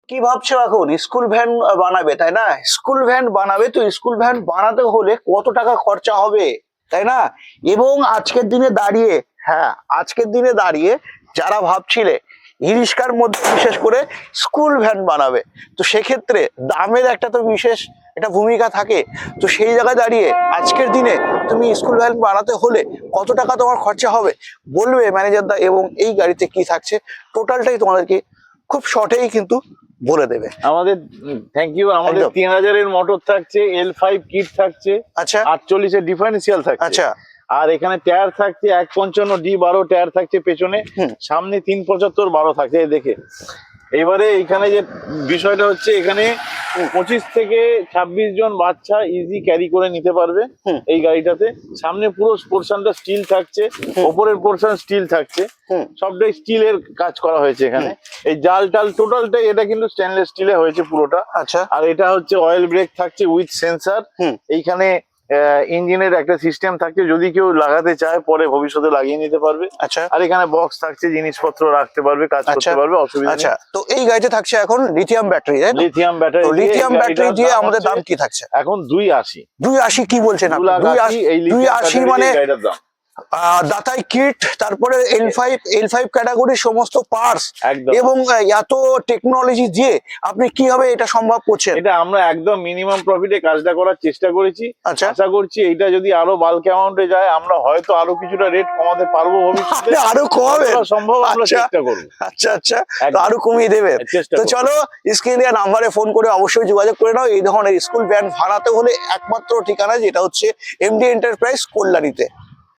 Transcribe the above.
কি ভাবছো এখন? স্কুল ভ্যান বানাবে, তাই না? স্কুল ভ্যান বানাবে, তো স্কুল ভ্যান বানাতে হলে কত টাকা খরচা হবে, তাই না? এবং আজকের দিনে দাঁড়িয়ে, হ্যাঁ, আজকের দিনে দাঁড়িয়ে যারা ভাবছিলে ই-রিক্সার মধ্যে বিশেষ করে স্কুল ভ্যান বানাবে, তো সেক্ষেত্রে দামের একটা তো বিশেষ একটা ভূমিকা থাকে। তো সেই জায়গায় দাঁড়িয়ে আজকের দিনে তুমি স্কুল ভ্যান বানাতে হলে কত টাকা তোমার খরচা হবে বলবে ম্যানেজার দা, এবং এই গাড়িতে কি থাকছে টোটালটাই তোমাদেরকে খুব শর্টেই কিন্তু বলে দেবে। আমাদের থ্যাংক ইউ। আমাদের একদম। 3000 এর মোটর থাকছে, L5 কিট থাকছে, আচ্ছা 48 এর ডিফারেন্সিয়াল থাকছে। আচ্ছা। আর এখানে টায়ার থাকছে 155 D12 টায়ার থাকছে পেছনে, হুম। সামনে 375 12 থাকছে। এই দেখে এবারে এখানে যে বিষয়টা হচ্ছে, এখানে 25 থেকে 26 জন বাচ্চা ইজি ক্যারি করে নিতে পারবে হুম। এই গাড়িটাতে। সামনে পুরো পোর্শনটা স্টিল থাকছে, ওপরের পোর্শন স্টিল থাকছে, হুম। সবটাই স্টিলের কাজ করা হয়েছে এখানে। এই জাল টাল টোটালটাই এটা কিন্তু স্টেনলেস স্টিলে হয়েছে পুরোটা। আচ্ছা। আর এটা হচ্ছে অয়েল ব্রেক থাকছে উইথ সেন্সার। হুম। এইখানে ইঞ্জিনের একটা সিস্টেম থাকছে, যদি কেউ লাগাতে চায় পরে ভবিষ্যতে লাগিয়ে নিতে পারবে। আচ্ছা আর এখানে বক্স থাকছে, জিনিসপত্র রাখতে পারবে, কাজ আচ্ছা করতে পারবে, অসুবিধা আচ্ছা। নেই। তো এই গাড়িতে থাকছে এখন লিথিয়াম ব্যাটারি, তাই তো? লিথিয়াম ব্যাটারি, লিথিয়াম ব্যাটারি দিয়ে আমাদের দাম কি থাকছে? এখন 280। 280 কি বলছেন আপনি? 280 এই লিথিয়াম 280 ব্যাটারি মানে দিয়ে গাড়িটার দাম। দাতাই কিট, তারপরে L5 ক্যাটাগরির সমস্ত পার্টস, একদম। এবং এত টেকনোলজি দিয়ে আপনি কিভাবে এটা সম্ভব করছেন? এটা আমরা একদম মিনিমাম প্রফিটে কাজটা করার চেষ্টা করেছি। আচ্ছা। আশা করছি এইটা যদি আরো বাল্ক অ্যামাউন্টে যায়, আমরা হয়তো আরো কিছুটা রেট কমাতে পারবো ভবিষ্যতে। আরো কমাবেন? যতটা সম্ভব আমরা আচ্ছা। চেষ্টা করবো। আচ্ছা আচ্ছা, তো একদম। আরো কমিয়ে দেবেন। চেষ্টা তো করবো। চলো, স্ক্রিনে দেওয়া নাম্বারে ফোন করে অবশ্যই যোগাযোগ করে নাও। এই ধরনের স্কুল ভ্যান ভাড়াতে হলে একমাত্র ঠিকানা যেটা হচ্ছে এমডি এন্টারপ্রাইজ কল্যাণীতে।